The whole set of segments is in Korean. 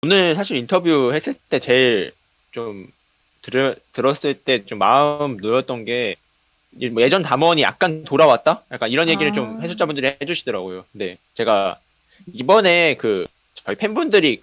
오늘 사실 인터뷰 했을 때 제일 좀 들었을 때 좀 마음 놓였던 게, 뭐 예전 담원이 약간 돌아왔다? 약간 이런 얘기를 좀 아, 해설자분들이 해주시더라고요. 근데 제가 이번에 저희 팬분들이,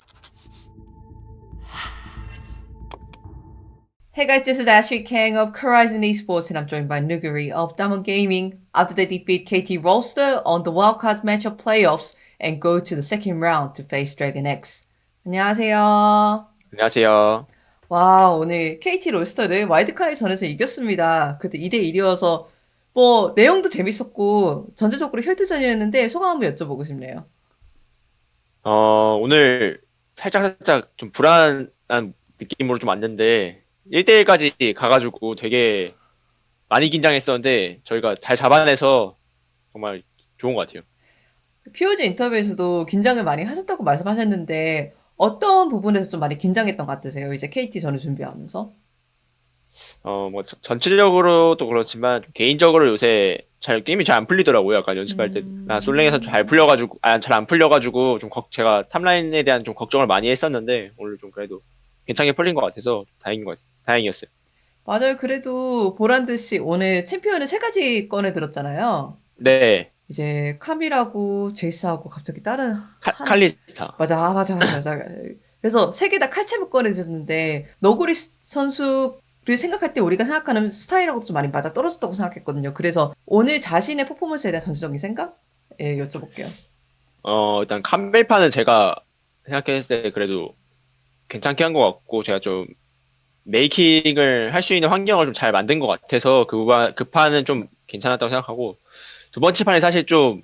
Hey guys, this is Ashley Kang of Horizon Esports and I'm joined by Nuguri of Diamond Gaming after they defeat KT Rolster on the wildcard matchup playoffs and go to the second round to face Dragon X. 안녕하세요. 안녕하세요. 와, 오늘 KT 롤스터를 와일드카드전에서 이겼습니다. 그때 2대1이어서 뭐 내용도 재밌었고 전체적으로 혈투전이었는데 소감 한번 여쭤보고 싶네요. 오늘 살짝 좀 불안한 느낌으로 좀 왔는데, 1대1까지 가가지고 되게 많이 긴장했었는데, 저희가 잘 잡아내서 정말 좋은 것 같아요. POG 인터뷰에서도 긴장을 많이 하셨다고 말씀하셨는데 어떤 부분에서 좀 많이 긴장했던 것 같으세요? 이제 KT 전을 준비하면서? 뭐 전체적으로도 그렇지만 좀 개인적으로 요새 게임이 잘 안 풀리더라고요. 약간 연습할 때. 나 솔랭에서 잘 음, 풀려가지고, 잘 안 풀려가지고 제가 탑라인에 대한 좀 걱정을 많이 했었는데, 오늘 좀 그래도 괜찮게 풀린 것 같아서 다행이었어요. 맞아요. 그래도 보란 듯이 오늘 챔피언을 세 가지 꺼내 들었잖아요. 네. 이제 카밀하고 제이스하고 갑자기 다른 하나 칼리스타. 맞아, 맞아. 그래서 세 개 다 칼챔을 꺼내줬는데 너구리 선수를 생각할 때 우리가 생각하는 스타일하고도 좀 많이 맞아 떨어졌다고 생각했거든요. 그래서 오늘 자신의 퍼포먼스에 대한 전체적인 생각? 예, 여쭤볼게요. 일단 캄벨파는 제가 생각했을 때 그래도 괜찮게 한 것 같고, 제가 좀 메이킹을 할 수 있는 환경을 좀 잘 만든 것 같아서 그 판은 좀 괜찮았다고 생각하고, 두 번째 판에 사실 좀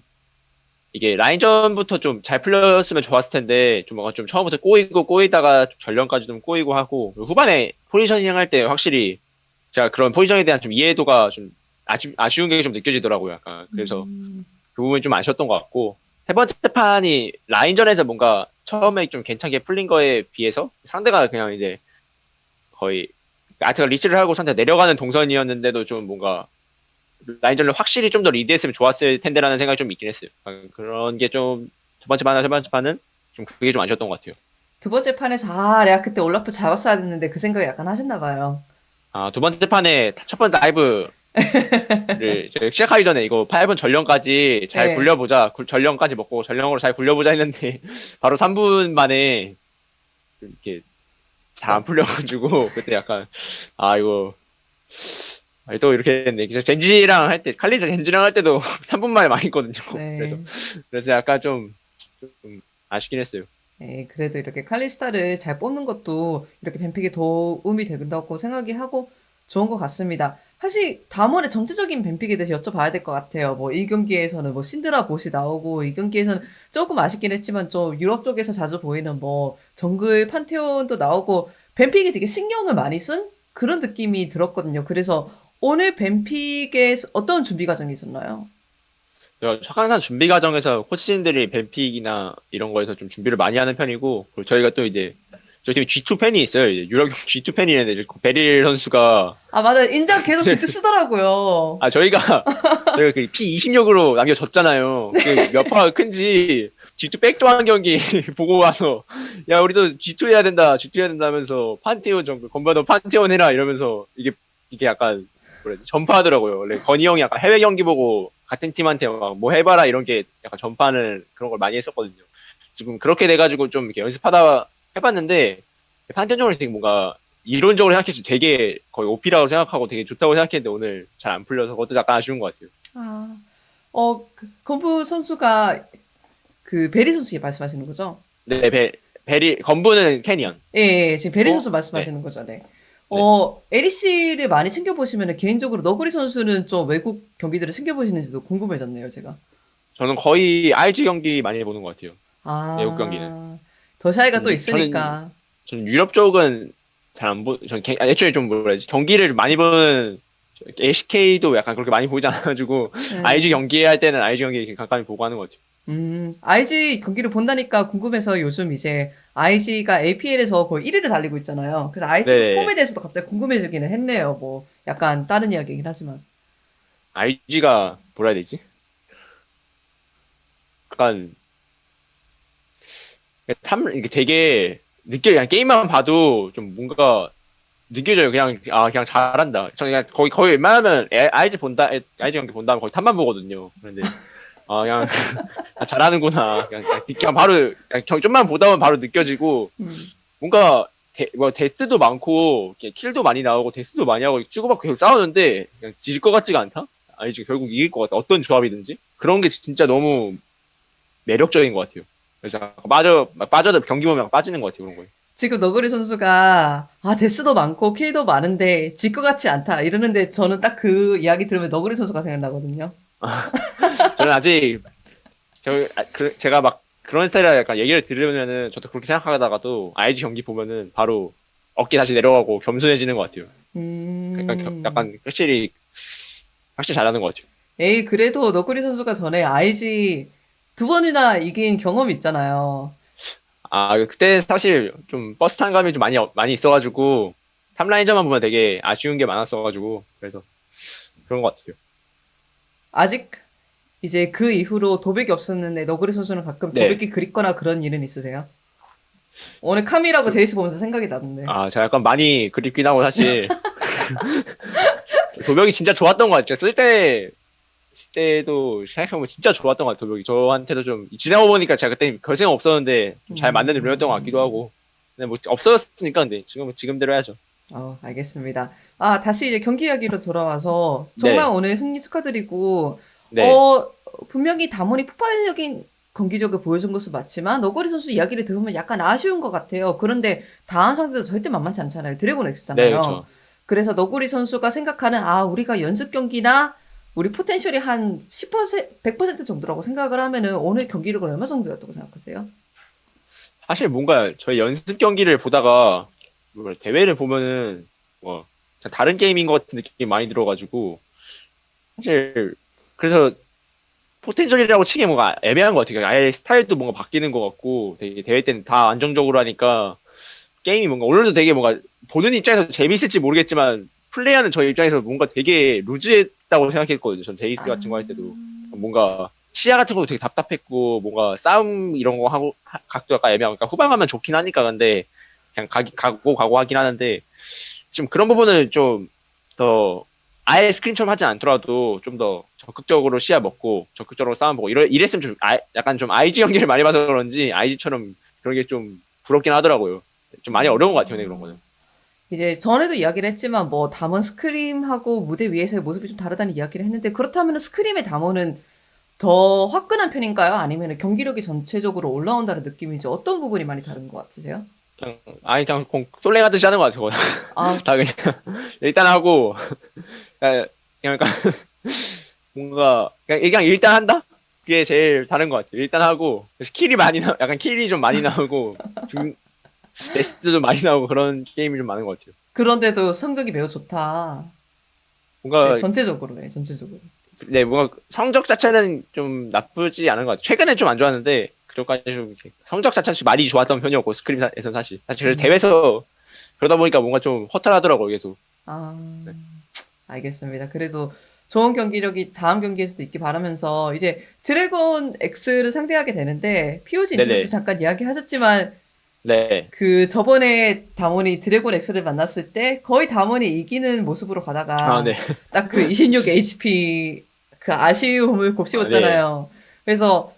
이게 라인전부터 좀 잘 풀렸으면 좋았을 텐데, 좀 뭔가 좀 처음부터 꼬이다가 좀 전령까지 좀 꼬이고 하고, 그리고 후반에 포지셔닝 할 때 확실히 제가 그런 포지션에 대한 좀 이해도가 좀 아쉬운 게 좀 느껴지더라고요. 약간. 그래서 음, 그 부분이 좀 아쉬웠던 것 같고, 세 번째 판이 라인전에서 뭔가 처음에 좀 괜찮게 풀린 거에 비해서 상대가 그냥 이제 거의 아트가 리치를 하고 상대 내려가는 동선이었는데도 좀 뭔가 라인전을 확실히 좀 더 리드했으면 좋았을 텐데라는 생각이 좀 있긴 했어요. 그런 게 좀 두 번째 판이나 세 번째 판은 좀 그게 좀 아쉬웠던 것 같아요. 두 번째 판에서 내가 그때 올라프 잡았어야 됐는데 그 생각 약간 하셨나 봐요. 두 번째 판에 첫 번째 다이브를 제가 시작하기 전에 이거 8분 전령까지 잘 예. 굴려보자. 전령까지 먹고 전령으로 잘 굴려보자 했는데 바로 3분 만에 이렇게 잘 안 자, 풀려가지고 그때 약간 이거 또 이렇게 했네. 그래서 젠지랑 할 때도 3분 만에 망했거든요. 그래서 네. 그래서 약간 좀 아쉽긴 했어요. 예, 그래도 이렇게 칼리스타를 잘 뽑는 것도 이렇게 뱀픽에 도움이 된다고 생각이 하고 좋은 것 같습니다. 사실 다음번에 전체적인 뱀픽에 대해서 여쭤봐야 될 것 같아요. 뭐 이 경기에서는 뭐 신드라 보시 나오고 이 경기에서는 조금 아쉽긴 했지만 좀 유럽 쪽에서 자주 보이는 뭐 정글 판테온도 나오고 뱀픽에 되게 신경을 많이 쓴 그런 느낌이 들었거든요. 그래서 오늘 뱀픽에 어떤 준비 과정이 있었나요? 항상 준비 과정에서 코치진들이 뱀픽이나 이런 거에서 좀 준비를 많이 하는 편이고, 그리고 저희가 또 이제 저희 팀에 G2 팬이 있어요. 이제 유럽 G2 팬이 있는데 베릴 선수가 아, 맞아요. 인장 계속 G2 쓰더라고요. 저희가 그 P20역으로 남겨졌잖아요. 그 몇 파가 큰지 G2 백도한 경기 보고 와서, 야, 우리도 G2 해야 된다, G2 해야 된다 하면서 판테온 정도 건반도 판테온 해라 이러면서 이게 약간 뭐래 전파하더라고요. 원래 건희 형이 약간 해외 경기 보고 같은 팀한테 막 뭐 해봐라 이런 게 약간 전파는 그런 걸 많이 했었거든요. 지금 그렇게 돼가지고 좀 이렇게 연습하다 해봤는데, 판테온적으로 되게 뭔가 이론적으로 생각해서 되게 거의 오피라고 생각하고 되게 좋다고 생각했는데 오늘 잘 안 풀려서 그것도 약간 아쉬운 것 같아요. 아, 건부 선수가 그 베리 선수 말씀하시는 거죠? 네, 베리 건부는 캐니언. 예, 예, 지금 베리 선수 고 네, 말씀하시는 거죠, 네. 네. 에리 씨를 많이 챙겨보시면 개인적으로 너구리 선수는 좀 외국 경기들을 챙겨보시는지도 궁금해졌네요, 제가. 저는 거의 RG 경기 많이 보는 것 같아요. 외국 경기는. 더 샤이가 또 저는 있으니까. 유럽 쪽은 잘 안 저는 애초에 좀 뭐라 해야지 경기를 좀 많이 보는 LCK도 약간 그렇게 많이 보지 않아가지고 IG 예. 경기 할 때는 IG 경기 이렇게 가까이 보고 하는 것 같아요. IG 경기를 본다니까 궁금해서 요즘 이제 IG가 APL에서 거의 1위를 달리고 있잖아요. 그래서 IG 폼에 네, 대해서도 갑자기 궁금해지기는 했네요. 뭐, 약간 다른 이야기이긴 하지만. IG가 뭐라 해야 되지? 약간 이게 되게 그냥 게임만 봐도 좀 뭔가 느껴져요. 그냥 잘한다. 저 그냥 거의 웬만하면 IG 경기 본다면 거의 탑만 보거든요. 그런데, 그냥, 잘하는구나. 그냥 바로, 좀만 보다 보면 바로 느껴지고, 음. 뭔가, 데스도 많고, 킬도 많이 나오고, 데스도 많이 하고, 치고받고 계속 싸우는데, 그냥 질 것 같지가 않다? 아니지, 결국 이길 것 같다. 어떤 조합이든지. 그런 게 진짜 너무 매력적인 것 같아요. 그래서 빠져도 경기 보면 빠지는 것 같아요, 그런 거에. 지금 너구리 선수가 데스도 많고 킬도 많은데 질 것 같지 않다 이러는데 저는 딱 그 이야기 들으면 너구리 선수가 생각나거든요. 저는 아직, 제가 막 그런 스타일이라 약간 얘기를 들으면은 저도 그렇게 생각하다가도 IG 경기 보면은 바로 어깨 다시 내려가고 겸손해지는 것 같아요. 음. 약간 확실히 잘하는 것 같아요. 에이, 그래도 너구리 선수가 전에 IG 두 번이나 이긴 경험이 있잖아요. 그때 사실 좀 버스 탄 감이 좀 많이 있어가지고 탑라인저만 보면 되게 아쉬운 게 많았어가지고 그래서 그런 것 같아요. 아직 이제 그 이후로 도백이 없었는데 너구리 선수는 가끔 네. 도백이 그립거나 그런 일은 있으세요? 오늘 카미라고 그- 제이스 보면서 생각이 나던데. 제가 약간 많이 그립긴 하고 사실 도벽이 진짜 좋았던 것 같아요. 때도 생각해보면 진짜 좋았던 것 같아요. 도벽이 저한테도 좀 지나고 보니까 제가 그때 별 생각 없었는데 좀 잘 맞는 룰이었던 것 같기도 하고. 근데 뭐 없어졌으니까 근데 지금대로 해야죠. 알겠습니다. 다시 이제 경기 이야기로 돌아와서 정말 네, 오늘 승리 축하드리고, 네, 분명히 다몬이 폭발적인 경기력을 보여준 것은 맞지만, 너구리 선수 이야기를 들으면 약간 아쉬운 것 같아요. 그런데 다음 상대도 절대 만만치 않잖아요. 드래곤 네, X잖아요. 그렇죠. 그래서 너구리 선수가 생각하는, 우리가 연습 경기나 우리 포텐셜이 한 10%, 100% 정도라고 생각을 하면은 오늘 경기력은 얼마 정도였다고 생각하세요? 사실 뭔가 저희 연습 경기를 보다가 대회를 보면은 뭐 다른 게임인 것 같은 느낌이 많이 들어가지고 사실 그래서 포텐셜이라고 치기 뭔가 애매한 것 같아요. 아예 스타일도 뭔가 바뀌는 것 같고 되게 대회 때는 다 안정적으로 하니까 게임이 뭔가 오늘도 되게 뭔가 보는 입장에서 재밌을지 모르겠지만 플레이하는 저희 입장에서 뭔가 되게 루즈했다고 생각했거든요. 전 제이스 같은 거 할 때도 뭔가 시야 같은 것도 되게 답답했고 뭔가 싸움 이런 거 하고 각도 약간 애매하고 그러니까 후반 가면 좋긴 하니까 근데 그냥 가고 하긴 하는데 지금 그런 부분을 좀 더 아예 스크린처럼 하진 않더라도 좀 더 적극적으로 시야 먹고 적극적으로 싸움 보고 이랬으면 좀 약간 좀 IG 연기를 많이 봐서 그런지 IG처럼 그런 게 좀 부럽긴 하더라고요. 좀 많이 어려운 것 같아요, 네, 그런 거는. 이제 전에도 이야기를 했지만 뭐 담원 스크림하고 무대 위에서의 모습이 좀 다르다는 이야기를 했는데 그렇다면 스크림의 담원은 더 화끈한 편인가요? 아니면 경기력이 전체적으로 올라온다는 느낌이죠? 어떤 부분이 많이 다른 것 같으세요? 그냥 솔랭 하듯이 하는 것 같아요. 아, 다 그냥 일단 하고 그냥 약간 그냥 일단 한다? 그게 제일 다른 것 같아요. 일단 하고 그래서 약간 킬이 좀 많이 나오고 중 베스트도 많이 나오고 그런 게임이 좀 많은 것 같아요. 그런데도 성적이 매우 좋다. 네, 뭔가 전체적으로, 네, 전체적으로. 네, 뭔가 성적 자체는 좀 나쁘지 않은 것 같아요. 최근에 좀 안 좋았는데, 그전까지 좀 이렇게 성적 자체는 좀 많이 좋았던 편이었고, 스크림에서는 사실. 그래서 음, 대회에서 그러다 보니까 뭔가 좀 허탈하더라고요, 계속. 아, 네. 알겠습니다. 그래도 좋은 경기력이 다음 경기에서도 있기 바라면서 이제 드래곤 X를 상대하게 되는데 POG 인터뷰에서 네네. 잠깐 이야기하셨지만 네. 그 저번에 다몬이 드래곤 엑스를 만났을 때 거의 다몬이 이기는 모습으로 네. 가다가 딱 그 26 HP 그 아쉬움을 네. 곱씹었잖아요. 그래서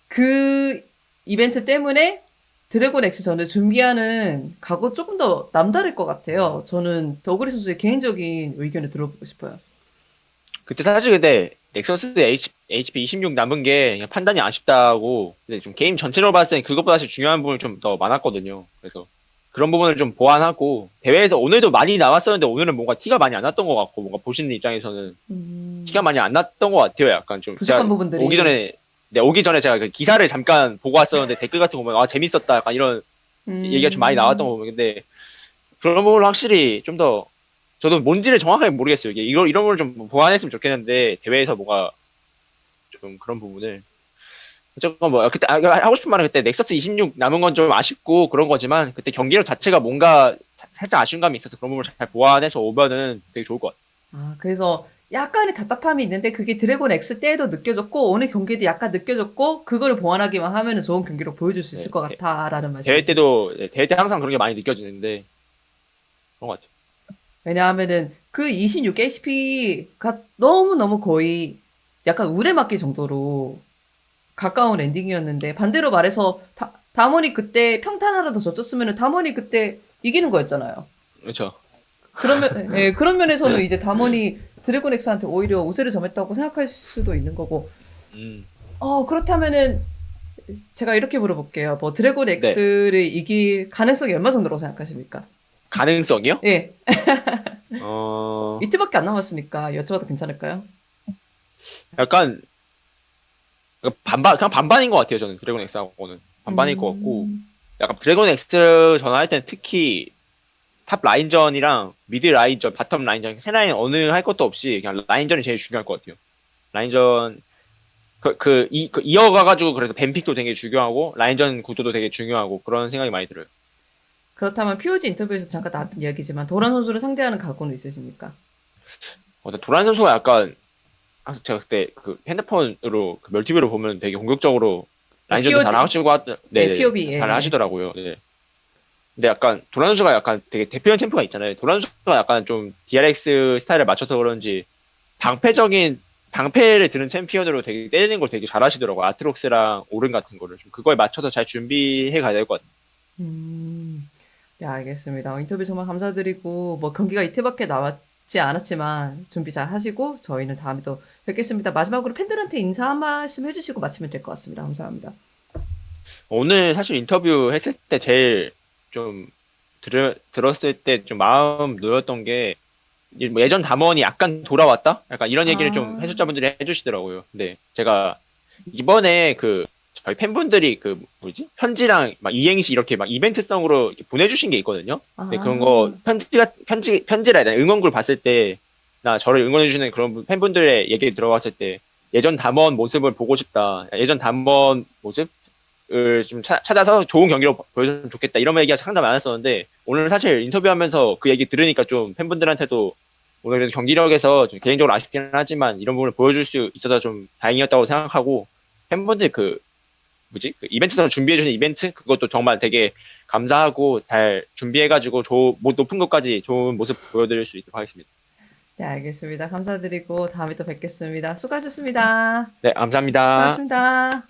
그 이벤트 때문에 드래곤 엑스 전을 준비하는 각오 조금 더 남다를 것 같아요. 저는 더그리 선수의 개인적인 의견을 들어보고 싶어요. 그때 사실 근데, 넥서스 HP 26 남은 게 그냥 판단이 아쉽다고, 근데 좀 게임 전체적으로 봤을 때 그것보다 사실 중요한 부분이 좀 더 많았거든요. 그래서 그런 부분을 좀 보완하고, 대회에서 오늘도 많이 나왔었는데 오늘은 뭔가 티가 많이 안 났던 것 같고, 뭔가 보시는 입장에서는 티가 많이 안 났던 것 같아요. 약간 좀 부족한 제가 부분들이. 오기 전에 제가 그 기사를 잠깐 보고 왔었는데 댓글 같은 거 보면 재밌었다 약간 이런 얘기가 좀 많이 나왔던 거 음, 보면 근데 그런 부분을 확실히 좀 더 저도 뭔지를 정확하게 모르겠어요. 이게 이런 걸 좀 보완했으면 좋겠는데 대회에서 뭔가 좀 그런 부분을 어쨌건 뭐 그때 하고 싶은 말은 그때 넥서스 26 남은 건 좀 아쉽고 그런 거지만 그때 경기력 자체가 뭔가 살짝 아쉬운 감이 있어서 그런 부분을 잘 보완해서 오면은 되게 좋을 것 같아요. 그래서 약간의 답답함이 있는데 그게 드래곤 X 때에도 느껴졌고 오늘 경기도 약간 느껴졌고 그거를 보완하기만 하면은 좋은 경기로 보여줄 수 있을 네, 것 같다라는 대회 말씀이신. 때도 네, 대회 때 항상 그런 게 많이 느껴지는데 그런 것 같아요. 왜냐하면은 그 26 HP가 너무너무 거의 약간 우레맞기 정도로 가까운 엔딩이었는데 반대로 말해서 담원이 그때 평탄 하나 더 젖혔으면은 담원이 그때 이기는 거였잖아요. 그렇죠. 예, 그런 면에서는 이제 담원이 드래곤 엑스한테 오히려 우세를 점했다고 생각할 수도 있는 거고. 음, 그렇다면은 제가 이렇게 물어볼게요. 뭐 드래곤 네. 엑스를 이길 가능성이 얼마 정도라고 생각하십니까? 가능성이요? 예, 어, 이틀밖에 안 남았으니까 여쭤봐도 괜찮을까요? 약간 반반 그냥 반반인 것 같아요. 저는 드래곤 X하고는 반반일 것 같고 음, 약간 드래곤 X 전화할 땐 특히 탑 라인전이랑 미드 라인전, 바텀 라인전 세 라인 어느 할 것도 없이 그냥 라인전이 제일 중요할 것 같아요. 라인전 이어가가지고 그래서 뱀픽도 되게 중요하고 라인전 구도도 되게 중요하고 그런 생각이 많이 들어요. 그렇다면 POG 인터뷰에서 잠깐 나왔던 이야기지만 도란 선수를 상대하는 각오는 있으십니까? 도란 선수가 약간 제가 그때 그 핸드폰으로 그 멀티뷰로 보면 되게 공격적으로 네, 라인전도 잘 POG, 하시고 예, 네네 POB, 예, 잘 예. 하시더라고요. 네. 근데 약간 도란 선수가 약간 되게 대표적인 챔프가 있잖아요. 도란 선수가 약간 좀 DRX 스타일을 맞춰서 그런지 방패적인 방패를 드는 챔피언으로 되게 때리는 걸 되게 잘하시더라고요. 아트록스랑 오른 같은 거를 좀 그거에 맞춰서 잘 준비해 가야 될 것 같아요. 네, 알겠습니다. 인터뷰 정말 감사드리고, 뭐, 경기가 이틀밖에 남았지 않았지만, 준비 잘 하시고, 저희는 다음에 또 뵙겠습니다. 마지막으로 팬들한테 인사 한 말씀 해주시고 마치면 될 것 같습니다. 감사합니다. 오늘 사실 인터뷰 했을 때 제일 좀 들었을 때 좀 마음 놓였던 게 뭐 예전 담원이 약간 돌아왔다? 약간 이런 얘기를 좀 아, 해설자분들이 해주시더라고요. 근데 제가 이번에 저희 팬분들이 뭐지? 편지랑 막 이행시 이렇게 막 이벤트성으로 이렇게 보내주신 게 있거든요. 근데 그런 거 아, 편지라 해야 되나? 응원글 봤을 때 나 저를 응원해주시는 그런 팬분들의 얘기를 들어봤을 때 예전 담원 모습을 보고 싶다. 예전 담원 모습을 좀 찾아서 좋은 경기로 보여줬으면 좋겠다. 이런 얘기가 상당히 많았었는데 오늘 사실 인터뷰하면서 그 얘기 들으니까 좀 팬분들한테도 오늘 그래도 경기력에서 좀 개인적으로 아쉽기는 하지만 이런 부분을 보여줄 수 있어서 좀 다행이었다고 생각하고 팬분들 뭐지? 그 이벤트에서 준비해주신 이벤트? 그것도 정말 되게 감사하고 잘 준비해가지고 높은 것까지 좋은 모습 보여드릴 수 있도록 하겠습니다. 네, 알겠습니다. 감사드리고, 다음에 또 뵙겠습니다. 수고하셨습니다. 네, 감사합니다. 수고하셨습니다.